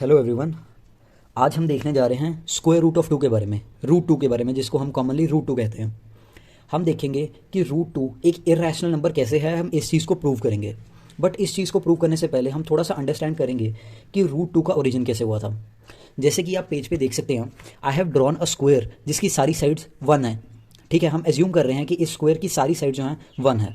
Hello everyone. आज हम देखने जा रहे हैं स्क्वायर रूट ऑफ टू के बारे में, रूट टू के बारे में, जिसको हम कॉमनली रूट टू कहते हैं। हम देखेंगे कि रूट टू एक इरेशनल नंबर कैसे है, हम इस चीज़ को प्रूव करेंगे। बट इस चीज़ को प्रूव करने से पहले हम थोड़ा सा अंडरस्टैंड करेंगे कि रूट टू का ओरिजिन कैसे हुआ था। जैसे कि आप पेज पे देख सकते हैं, I have drawn a square जिसकी सारी साइड्स वन है। ठीक है, हम एज्यूम कर रहे हैं कि इस स्क्वायर की सारी साइड जो हैं वन है।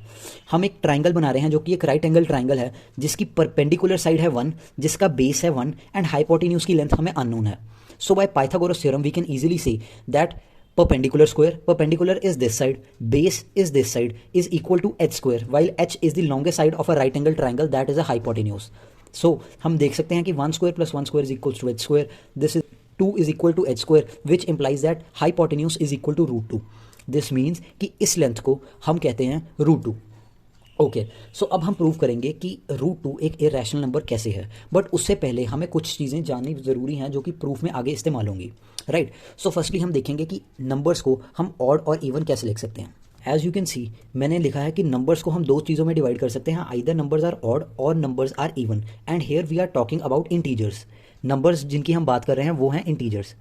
हम एक ट्राइंगल बना रहे हैं जो कि एक राइट एंगल ट्राइंगल है, जिसकी परपेंडिकुलर साइड है वन, जिसका बेस है वन, एंड हाइपोटेन्यूज की लेंथ हमें अननोन है। So by Pythagoras theorem we can easily see that perpendicular square, perpendicular is this side, base is this side, is equal to h square, while h is the longest side of a right angle triangle, that is a hypotenuse. So हम देख सकते हैं कि 1 square plus 1 square is equals to h square. This is 2 is equal to h square, which implies that hypotenuse is equal to root 2. This means कि इस length को हम कहते हैं रूट टू। ओके, सो अब हम प्रूव करेंगे कि रूट टू एक इरेशनल नंबर कैसे है। बट उससे पहले हमें कुछ चीज़ें जाननी ज़रूरी हैं जो कि प्रूफ में आगे इस्तेमाल होंगी। राइट, सो फर्स्टली हम देखेंगे कि नंबर्स को हम ऑड और इवन कैसे लिख सकते हैं। एज यू कैन सी, मैंने लिखा है कि नंबर्स को हम दो चीज़ों में डिवाइड कर सकते हैं, आइदर नंबर्स आर ऑड और numbers are even, and here we are talking about integers. Numbers जिनकी हम बात कर रहे हैं वो हैं इंटीजर्स।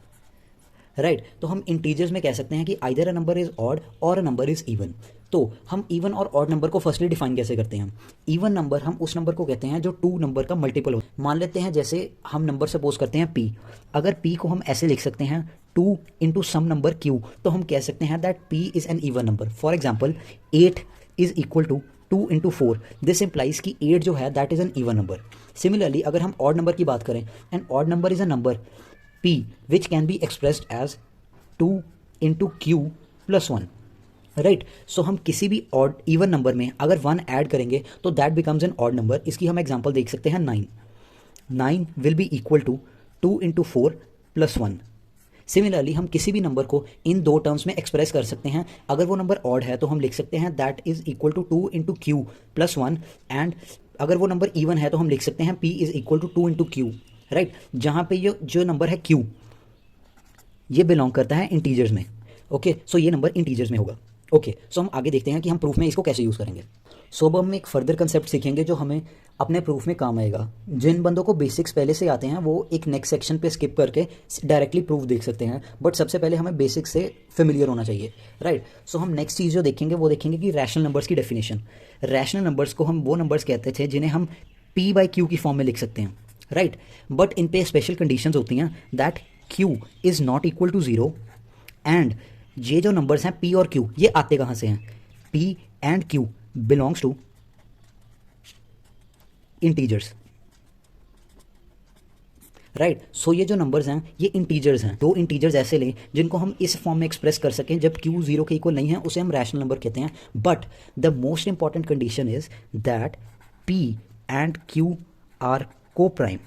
राइट, तो हम इंटीजर्स में कह सकते हैं कि either a number is odd और अ नंबर इज इवन। तो हम इवन और ऑड नंबर को फर्स्टली डिफाइन कैसे करते हैं। इवन नंबर हम उस नंबर को कहते हैं जो टू नंबर का मल्टीपल हो। मान लेते हैं जैसे हम नंबर सपोज करते हैं पी। अगर पी को हम ऐसे लिख सकते हैं two into some number q, तो हम कह सकते हैं that p is an even number. For example 8 is equal to 2 into 4, this implies कि 8 जो है that is an even number. Similarly अगर हम ऑड नंबर की बात करें, an odd number is a number p which can be expressed as 2 into q plus 1. Right, so हम किसी भी ऑड इवन नंबर में अगर 1 ऐड करेंगे तो that becomes an odd number. इसकी हम एग्जांपल देख सकते हैं 9। 9 will be equal to 2 into 4 plus 1। Similarly हम किसी भी नंबर को इन दो टर्म्स में एक्सप्रेस कर सकते हैं। अगर वो नंबर ऑड है तो हम लिख सकते हैं that is equal to 2 into q plus 1, and अगर वो नंबर इवन है तो हम लिख सकते हैं p is equal to 2 into q. Right, जहाँ पे ये जो नंबर है q, ये बिलोंग करता है इंटीजर्स में। ओके, सो ये नंबर इंटीजर्स में होगा। ओके, सो हम आगे देखते हैं कि हम प्रूफ में इसको कैसे यूज़ करेंगे। सो अब हम एक फर्दर कंसेप्ट सीखेंगे जो हमें अपने प्रूफ में काम आएगा। जिन बंदों को बेसिक्स पहले से आते हैं वो एक नेक्स्ट सेक्शन पे स्किप करके डायरेक्टली प्रूफ देख सकते हैं, बट सबसे पहले हमें बेसिक्स से फेमिलियर होना चाहिए। राइट, सो हम नेक्स्ट चीज़ जो देखेंगे वो देखेंगे कि रैशनल नंबर्स की डेफिनेशन। रैशनल नंबर्स को हम वो नंबर्स कहते थे जिन्हें हम p बाई क्यू की फॉर्म में लिख सकते हैं। राइट, बट इन पे स्पेशल कंडीशंस होती हैं that q is not equal to zero, and ये जो नंबर्स हैं p और q ये आते कहाँ से हैं। p and q belongs to integers. Right, so ये जो नंबर्स हैं ये इंटीजर्स हैं। दो इंटीजर्स ऐसे लें जिनको हम इस फॉर्म में एक्सप्रेस कर सकें जब q जीरो के इक्वल नहीं है, उसे हम रैशनल नंबर कहते हैं। But the most important condition is that p and q are coprime.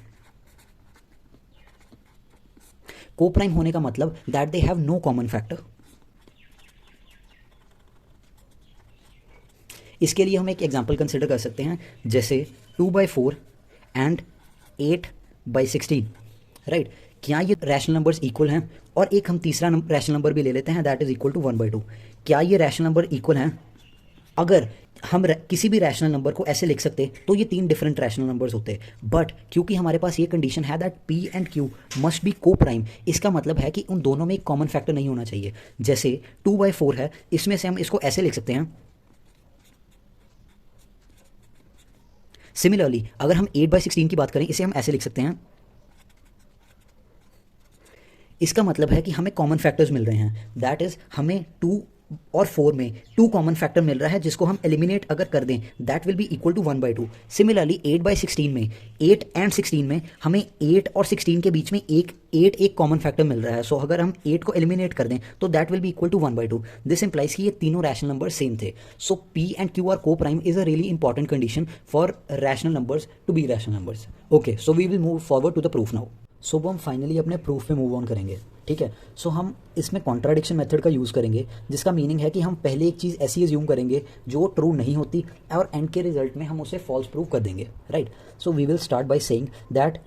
Coprime होने का मतलब that they have no common factor. इसके लिए हम एक एग्जांपल कंसिडर कर सकते हैं, जैसे 2/4 एंड 8/16। राइट, क्या ये रैशनल नंबर्स इक्वल हैं? और एक हम तीसरा रैशनल नंबर भी ले लेते हैं दैट इज इक्वल टू 1/2। क्या ये रैशनल नंबर इक्वल हैं? अगर हम किसी भी रैशनल नंबर को ऐसे लिख सकते तो ये तीन डिफरेंट रैशनल नंबर्स होते, बट क्योंकि हमारे पास ये कंडीशन है that p and q must be को प्राइम, इसका मतलब है कि उन दोनों में एक कॉमन फैक्टर नहीं होना चाहिए। जैसे 2/4 है, इसमें से हम इसको ऐसे लिख सकते हैं। सिमिलरली अगर हम 8/16 की बात करें, इसे हम ऐसे लिख सकते हैं। इसका मतलब है कि हमें कॉमन फैक्टर्स मिल रहे हैं, दैट इज हमें 2 और 4 में 2 कॉमन फैक्टर मिल रहा है जिसको हम एलिमिनेट अगर कर दें that will be equal to 1/2। Similarly 8/16 में 8 एंड 16 में हमें 8 और 16 के बीच में एक कॉमन फैक्टर मिल रहा है। सो अगर हम 8 को एलिमिनेट कर दें तो that will be equal to 1/2। This implies कि ये तीनों रैशनल नंबर सेम थे। So p and q are coprime is a really important condition for rational numbers to be rational numbers. Okay, so we will move forward to the proof now. So वो हम finally अपने proof पे move on करेंगे। ठीक है, सो हम इसमें contradiction method का यूज़ करेंगे, जिसका मीनिंग है कि हम पहले एक चीज़ ऐसी एज्यूम करेंगे जो ट्रू नहीं होती और एंड के रिजल्ट में हम उसे फॉल्स प्रूव कर देंगे। Right, so we will start by saying that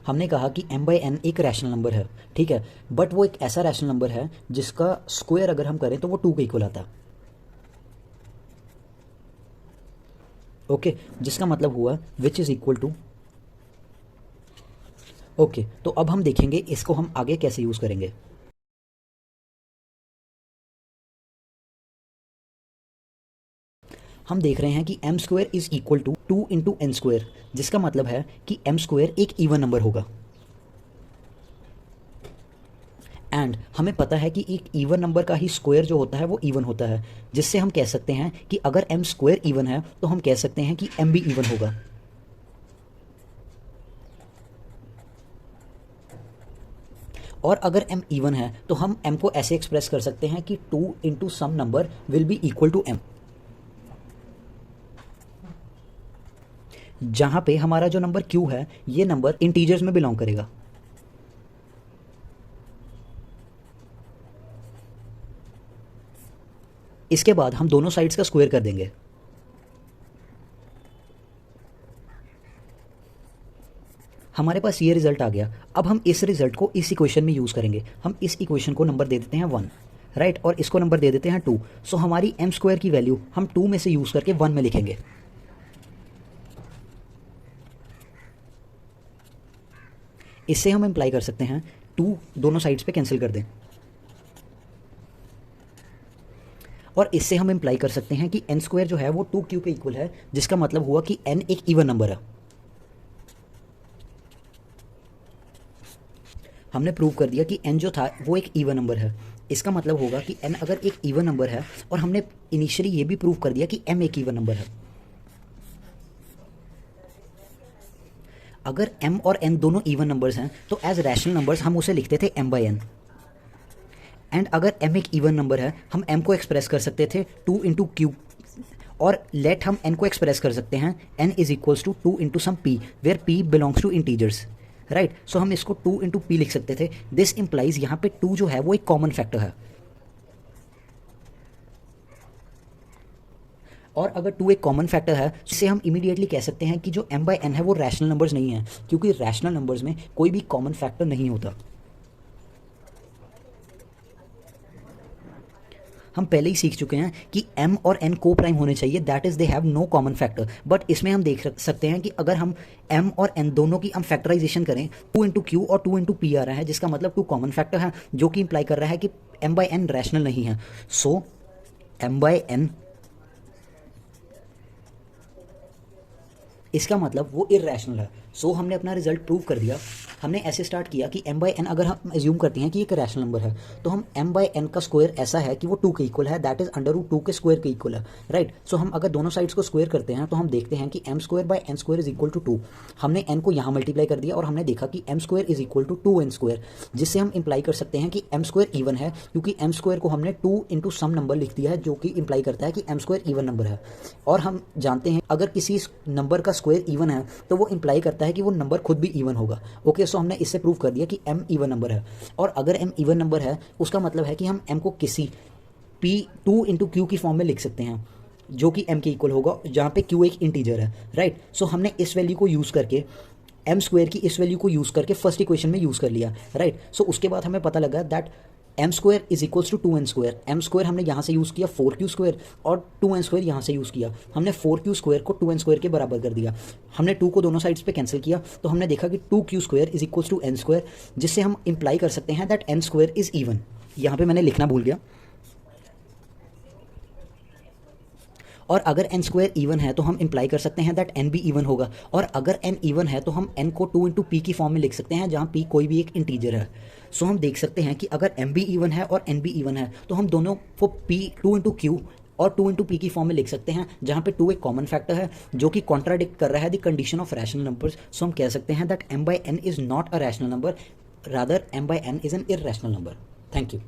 हमने कहा कि m/n एक रैशनल नंबर है। ठीक है, बट वो एक ऐसा रैशनल नंबर है जिसका स्क्वायर अगर हम करें तो वो 2 के इक्वल आता है। ओके, जिसका मतलब हुआ which is equal to. Okay, तो अब हम देखेंगे इसको हम आगे कैसे यूज़ करेंगे। हम देख रहे हैं कि M square is equal to 2 into n square, जिसका मतलब है कि एम स्क्वायर एक इवन नंबर होगा। एंड हमें पता है कि एक इवन नंबर का ही स्क्वायर जो होता है वो इवन होता है, जिससे हम कह सकते हैं कि अगर एम स्क्वायर इवन है तो हम कह सकते हैं कि एम भी इवन होगा। और अगर m इवन है तो हम m को ऐसे एक्सप्रेस कर सकते हैं कि 2 into some number will be equal to m, जहां पे हमारा जो नंबर q है ये नंबर इंटीजर्स में बिलोंग करेगा। इसके बाद हम दोनों साइड्स का स्क्वायर कर देंगे। हमारे पास ये रिजल्ट आ गया। अब हम इस रिजल्ट को इस इक्वेशन में यूज़ करेंगे। हम इस इक्वेशन को नंबर दे देते हैं 1, राइट, और इसको नंबर दे देते हैं 2। सो हमारी एम स्क्वायर की वैल्यू हम 2 में से यूज़ करके 1 में लिखेंगे। इससे हम इम्प्लाई कर सकते हैं 2 दोनों साइड्स पे कैंसिल कर दें, और इससे हम इम्प्लाई कर सकते हैं कि एन स्क्वायर जो है वो 2q के इक्वल है, जिसका मतलब हुआ कि n एक इवन नंबर है। हमने प्रूव कर दिया कि n जो था वो एक इवन नंबर है। इसका मतलब होगा कि n अगर एक इवन नंबर है, और हमने इनिशियली ये भी प्रूव कर दिया कि m एक इवन नंबर है। अगर m और n दोनों इवन नंबर्स हैं तो एज रैशनल नंबर्स हम उसे लिखते थे m बाई n। एंड अगर m एक इवन नंबर है हम m को एक्सप्रेस कर सकते थे 2 इंटू क्यू, और लेट हम n को एक्सप्रेस कर सकते हैं n is equals to 2 into some p where p belongs to integers, right. So हम इसको 2 इंटू पी लिख सकते थे। दिस इंप्लाइज यहाँ पे 2 जो है वो एक कॉमन फैक्टर है, और अगर 2 एक कॉमन फैक्टर है जिससे हम इमीडिएटली कह सकते हैं कि जो m बाई n है वो रैशनल नंबर्स नहीं है, क्योंकि रैशनल नंबर्स में कोई भी कॉमन फैक्टर नहीं होता। हम पहले ही सीख चुके हैं कि m और n को प्राइम होने चाहिए, that is they have no common factor. But इसमें हम देख सकते हैं कि अगर हम m और n दोनों की हम फैक्टराइजेशन करें, 2 इंटू क्यू और 2 इंटू पी आ रहा है, जिसका मतलब 2 कॉमन फैक्टर है, जो कि इंप्लाई कर रहा है कि m बाई n रैशनल नहीं है। सो m बाई n, इसका मतलब वो इर्रेशनल है। सो हमने अपना रिजल्ट प्रूव कर दिया। हमने ऐसे स्टार्ट किया कि m बाई n अगर हम एज्यूम करते हैं कि एक रैशनल नंबर है, तो हम m बाई n का स्क्वायर ऐसा है कि वो 2 के इक्वल है, दैट इज अंडर रूट 2 के स्क्वायर के इक्वल है, राइट। सो हम अगर दोनों साइड्स को स्क्वायर करते हैं तो हम देखते हैं कि m square by n square is equal to 2। हमने n को यहाँ मल्टीप्लाई कर दिया और हमने देखा कि m square is equal to 2n square, जिससे हम इंप्लाई कर सकते हैं कि m स्क्वायर इवन है, क्योंकि m स्क्वायर को हमने 2 इंटू सम नंबर लिख दिया है, जो कि इंप्लाई करता है कि m स्क्वायर इवन नंबर है। और हम जानते हैं अगर किसी नंबर का स्क्वायर इवन है तो वो इंप्लाई करता है कि वो नंबर खुद भी इवन होगा। ओके, सो हमने इससे प्रूव कर दिया कि m इवन नंबर है, और अगर m इवन नंबर है उसका मतलब है कि हम m को किसी p 2 इंटू क्यू की फॉर्म में लिख सकते हैं, जो कि m के इक्वल होगा, जहाँ पे q एक इंटीजर है, राइट। सो हमने इस वैल्यू को यूज़ करके m स्क्वायर की इस वैल्यू को यूज़ करके फर्स्ट इक्वेशन में यूज़ कर लिया, राइट। सो उसके बाद हमें पता लगा that m square is equals to 2n square. m square हमने यहाँ से यूज़ किया 4q स्क्वायर, और 2n स्क्वायर यहाँ से यूज़ किया। हमने 4q स्क्वायर को 2n स्क्वायर के बराबर कर दिया। हमने 2 को दोनों साइड्स पे कैंसिल किया, तो हमने देखा कि 2q square is equals to n square, जिससे हम इंप्लाई कर सकते हैं that n square is even. यहाँ पे मैंने लिखना भूल गया। और अगर n स्क्वायर इवन है तो हम इंप्लाई कर सकते हैं दैट n भी इवन होगा, और अगर n इवन है तो हम n को 2 इंटू पी की फॉर्म में लिख सकते हैं, जहाँ p कोई भी एक इंटीजर है। सो हम देख सकते हैं कि अगर m भी इवन है और n भी इवन है तो हम दोनों को p 2 इंटू क्यू और 2 इंटू पी की फॉर्म में लिख सकते हैं, जहाँ पे 2 एक कॉमन फैक्टर है जो कि कॉन्ट्राडिक्ट कर रहा है the condition of rational numbers. So हम कह सकते हैं that m by n is not a rational number, rather m by n is an irrational number. Thank you.